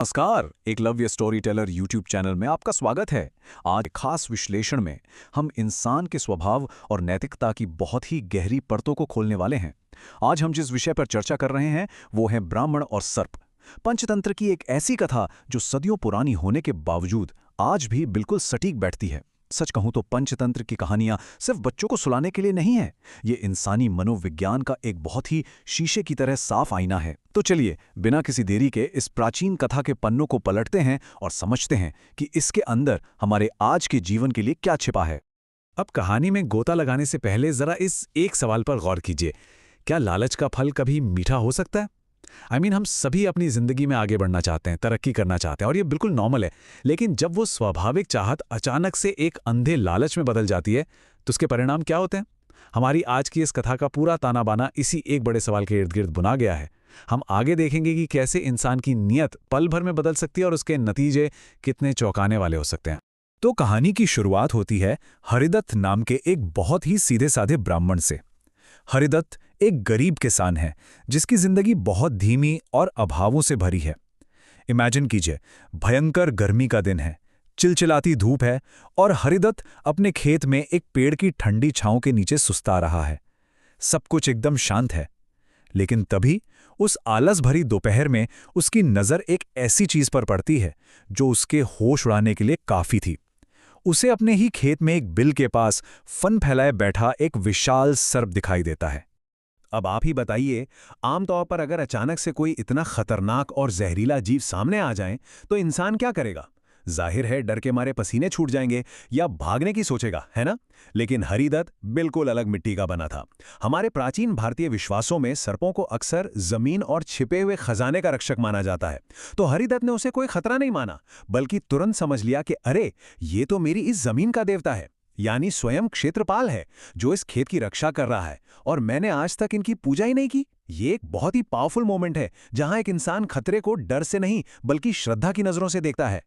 नमस्कार, Eklavya story teller YouTube channel में आपका स्वागत है। आज एक खास विश्लेषण में हम इंसान के स्वभाव और नैतिकता की बहुत ही गहरी परतों को खोलने वाले हैं। आज हम जिस विषय पर चर्चा कर रहे हैं वो है ब्राह्मण और सर्प। पंचतंत्र की एक ऐसी कथा जो सदियों पुरानी होने के बावजूद आज भी बिल्कुल सटीक बैठती है। सच कहूं तो पंचतंत्र की कहानियां सिर्फ बच्चों को सुलाने के लिए नहीं है, ये इंसानी मनोविज्ञान का एक बहुत ही शीशे की तरह साफ आईना है। तो चलिए बिना किसी देरी के इस प्राचीन कथा के पन्नों को पलटते हैं और समझते हैं कि इसके अंदर हमारे आज के जीवन के लिए क्या छिपा है। अब कहानी में गोता लगाने से पहले जरा इस एक सवाल पर गौर कीजिए। क्या लालच का फल कभी मीठा हो सकता है? हम सभी अपनी जिंदगी में आगे बढ़ना चाहते हैं, तरक्की करना चाहते हैं और ये बिल्कुल नॉर्मल है। लेकिन जब वो स्वाभाविक चाहत अचानक से एक अंधे लालच में बदल जाती है तो उसके परिणाम क्या होते हैं? हमारी आज की इस कथा का पूरा ताना बाना इसी एक बड़े सवाल के इर्द गिर्द बुना गया है। हम आगे देखेंगे कि कैसे इंसान की नीयत पल भर में बदल सकती है और उसके नतीजे कितने चौंकाने वाले हो सकते हैं। तो कहानी की शुरुआत होती है हरिदत्त नाम के एक बहुत ही सीधे साधे ब्राह्मण से। हरिदत्त एक गरीब किसान है जिसकी जिंदगी बहुत धीमी और अभावों से भरी है। इमेजिन कीजिए, भयंकर गर्मी का दिन है, चिलचिलाती धूप है और हरिदत्त अपने खेत में एक पेड़ की ठंडी छांव के नीचे सुस्ता रहा है। सब कुछ एकदम शांत है, लेकिन तभी उस आलस भरी दोपहर में उसकी नजर एक ऐसी चीज पर पड़ती है जो उसके होश उड़ाने के लिए काफी थी। उसे अपने ही खेत में एक बिल के पास फन फैलाए बैठा एक विशाल सर्प दिखाई देता है। अब आप ही बताइए, आमतौर पर अगर अचानक से कोई इतना खतरनाक और जहरीला जीव सामने आ जाए तो इंसान क्या करेगा? जाहिर है डर के मारे पसीने छूट जाएंगे या भागने की सोचेगा, है ना? लेकिन हरिदत्त बिल्कुल अलग मिट्टी का बना था। हमारे प्राचीन भारतीय विश्वासों में सर्पों को अक्सर जमीन और छिपे हुए खजाने का रक्षक माना जाता है। तो हरिदत्त ने उसे कोई खतरा नहीं माना, बल्कि तुरंत समझ लिया कि अरे, ये तो मेरी इस जमीन का देवता है, यानी स्वयं क्षेत्रपाल है जो इस खेत की रक्षा कर रहा है, और मैंने आज तक इनकी पूजा ही नहीं की। ये एक बहुत ही पावरफुल मोमेंट है जहां एक इंसान खतरे को डर से नहीं बल्कि श्रद्धा की नजरों से देखता है।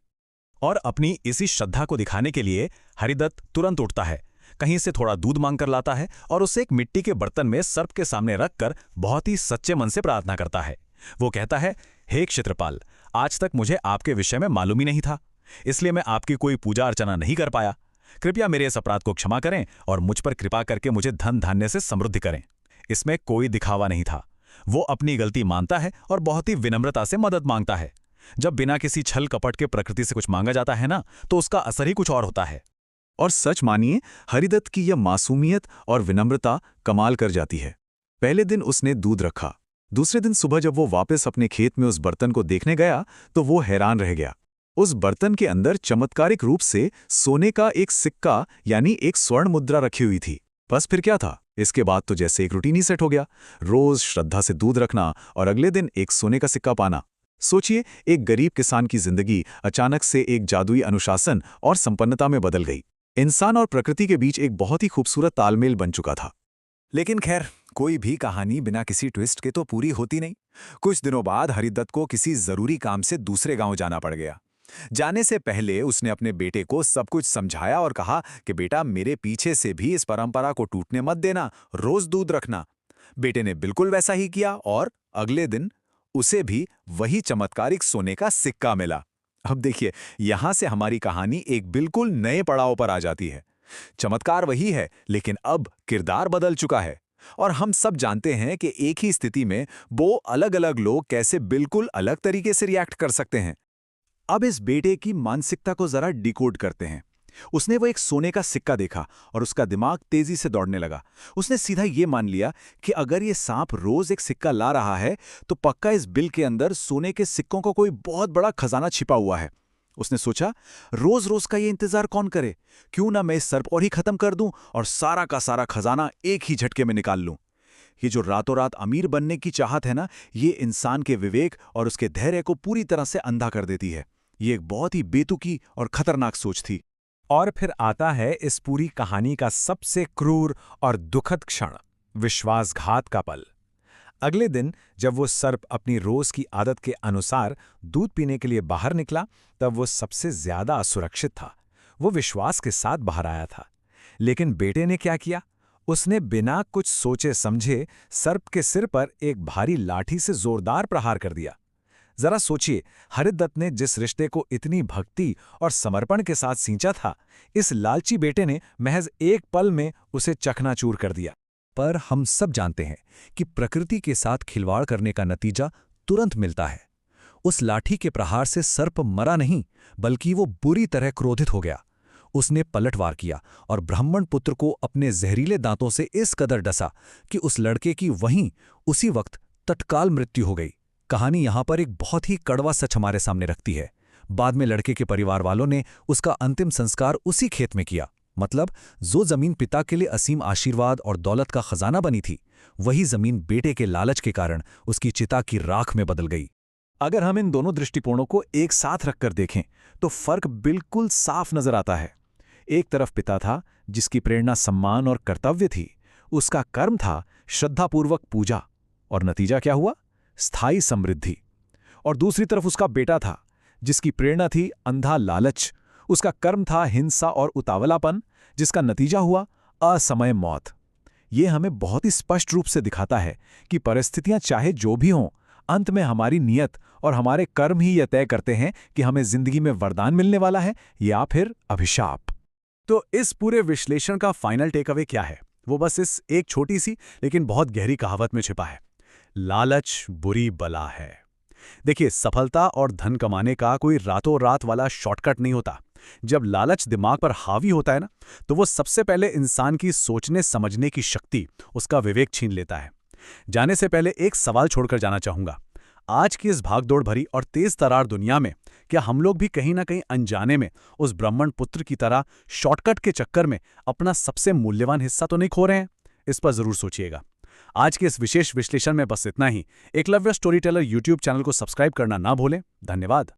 और अपनी इसी श्रद्धा को दिखाने के लिए हरिदत्त तुरंत उठता है, कहीं से थोड़ा दूध मांग कर लाता है और उसे एक मिट्टी के बर्तन में सर्प के सामने रखकर बहुत ही सच्चे मन से प्रार्थना करता है। वो कहता है, हे क्षेत्रपाल, आज तक मुझे आपके विषय में मालूम ही नहीं था, इसलिए मैं आपकी कोई पूजा अर्चना नहीं कर पाया। कृपया मेरे इस अपराध को क्षमा करें और मुझ पर कृपा करके मुझे धन धान्य से समृद्धि करें। इसमें कोई दिखावा नहीं था। वो अपनी गलती मानता है और बहुत ही विनम्रता से मदद मांगता है। जब बिना किसी छल कपट के प्रकृति से कुछ मांगा जाता है ना, तो उसका असर ही कुछ और होता है। और सच मानिए, हरिदत्त की यह मासूमियत और विनम्रता कमाल कर जाती है। पहले दिन उसने दूध रखा। दूसरे दिन सुबह जब वो वापस अपने खेत में उस बर्तन को देखने गया तो वो हैरान रह गया। उस बर्तन के अंदर चमत्कारिक रूप से सोने का एक सिक्का यानी एक स्वर्ण मुद्रा रखी हुई थी। बस फिर क्या था, इसके बाद तो जैसे एक रूटीन ही सेट हो गया। रोज श्रद्धा से दूध रखना और अगले दिन एक सोने का सिक्का पाना। सोचिए, एक गरीब किसान की जिंदगी अचानक से एक जादुई अनुशासन और संपन्नता में बदल गई। इंसान और प्रकृति के बीच एक बहुत ही खूबसूरत तालमेल बन चुका था। लेकिन खैर, कोई भी कहानी बिना किसी ट्विस्ट के तो पूरी होती नहीं। कुछ दिनों बाद हरिदत्त को किसी जरूरी काम से दूसरे गांव जाना पड़ गया। जाने से पहले उसने अपने बेटे को सब कुछ समझाया और कहा कि बेटा, मेरे पीछे से भी इस परंपरा को टूटने मत देना, रोज दूध रखना। बेटे ने बिल्कुल वैसा ही किया और अगले दिन उसे भी वही चमत्कारिक सोने का सिक्का मिला। अब देखिए, यहां से हमारी कहानी एक बिल्कुल नए पड़ाव पर आ जाती है। चमत्कार वही है, लेकिन अब किरदार बदल चुका है और हम सब जानते हैं कि एक ही स्थिति में वो अलग-अलग लोग कैसे बिल्कुल अलग तरीके से रिएक्ट कर सकते हैं। अब इस बेटे की मानसिकता को जरा डिकोड करते हैं। उसने वो एक सोने का सिक्का देखा और उसका दिमाग तेजी से दौड़ने लगा। उसने सीधा ये मान लिया कि अगर ये सांप रोज एक सिक्का ला रहा है तो पक्का इस बिल के अंदर सोने के सिक्कों का कोई बहुत बड़ा खजाना छिपा हुआ है। उसने सोचा, रोज रोज का ये इंतजार कौन करे, क्यों ना मैं इस सर्प और ही खत्म कर दूं और सारा का सारा खजाना एक ही झटके में निकाल लूं। ये जो रातों रात अमीर बनने की चाहत है ना, ये इंसान के विवेक और उसके धैर्य को पूरी तरह से अंधा कर देती है। ये एक बहुत ही बेतुकी और खतरनाक सोच थी। और फिर आता है इस पूरी कहानी का सबसे क्रूर और दुखद क्षण, विश्वासघात का पल। अगले दिन जब वो सर्प अपनी रोज की आदत के अनुसार दूध पीने के लिए बाहर निकला, तब वो सबसे ज्यादा असुरक्षित था। वो विश्वास के साथ बाहर आया था। लेकिन बेटे ने क्या किया? उसने बिना कुछ सोचे समझे सर्प के सिर पर एक भारी लाठी से जोरदार प्रहार कर दिया। जरा सोचिए, हरिदत्त ने जिस रिश्ते को इतनी भक्ति और समर्पण के साथ सींचा था, इस लालची बेटे ने महज एक पल में उसे चकनाचूर कर दिया। पर हम सब जानते हैं कि प्रकृति के साथ खिलवाड़ करने का नतीजा तुरंत मिलता है। उस लाठी के प्रहार से सर्प मरा नहीं, बल्कि वो बुरी तरह क्रोधित हो गया। उसने पलटवार किया और ब्राह्मण पुत्र को अपने जहरीले दांतों से इस कदर डसा कि उस लड़के की वहीं उसी वक्त तत्काल मृत्यु हो गई। कहानी यहां पर एक बहुत ही कड़वा सच हमारे सामने रखती है। बाद में लड़के के परिवार वालों ने उसका अंतिम संस्कार उसी खेत में किया। मतलब जो जमीन पिता के लिए असीम आशीर्वाद और दौलत का खजाना बनी थी, वही जमीन बेटे के लालच के कारण उसकी चिता की राख में बदल गई। अगर हम इन दोनों दृष्टिकोणों को एक साथ रखकर देखें तो फर्क बिल्कुल साफ नजर आता है। एक तरफ पिता था जिसकी प्रेरणा सम्मान और कर्तव्य थी, उसका कर्म था श्रद्धापूर्वक पूजा, और नतीजा क्या हुआ? स्थायी समृद्धि। और दूसरी तरफ उसका बेटा था जिसकी प्रेरणा थी अंधा लालच, उसका कर्म था हिंसा और उतावलापन, जिसका नतीजा हुआ असमय मौत। ये हमें बहुत ही स्पष्ट रूप से दिखाता है कि परिस्थितियां चाहे जो भी हों, अंत में हमारी नीयत और हमारे कर्म ही यह तय करते हैं कि हमें जिंदगी में वरदान मिलने वाला है या फिर अभिशाप। तो इस पूरे विश्लेषण का फाइनल टेक अवे क्या है? वो बस इस एक छोटी सी लेकिन बहुत गहरी कहावत में छिपा है, लालच बुरी बला है। देखिए, सफलता और धन कमाने का कोई रातों रात वाला शॉर्टकट नहीं होता। जब लालच दिमाग पर हावी होता है ना, तो वो सबसे पहले इंसान की सोचने समझने की शक्ति, उसका विवेक छीन लेता है। जाने से पहले एक सवाल छोड़कर जाना चाहूंगा। आज की इस भागदौड़ भरी और तेज तरार दुनिया में क्या हम लोग भी कहीं ना कहीं अनजाने में उस ब्राह्मण पुत्र की तरह शॉर्टकट के चक्कर में अपना सबसे मूल्यवान हिस्सा तो नहीं खो रहे हैं? इस पर जरूर सोचिएगा। आज के इस विशेष विश्लेषण में बस इतना ही। Eklavya story teller YouTube channel को सब्सक्राइब करना ना भूलें। धन्यवाद।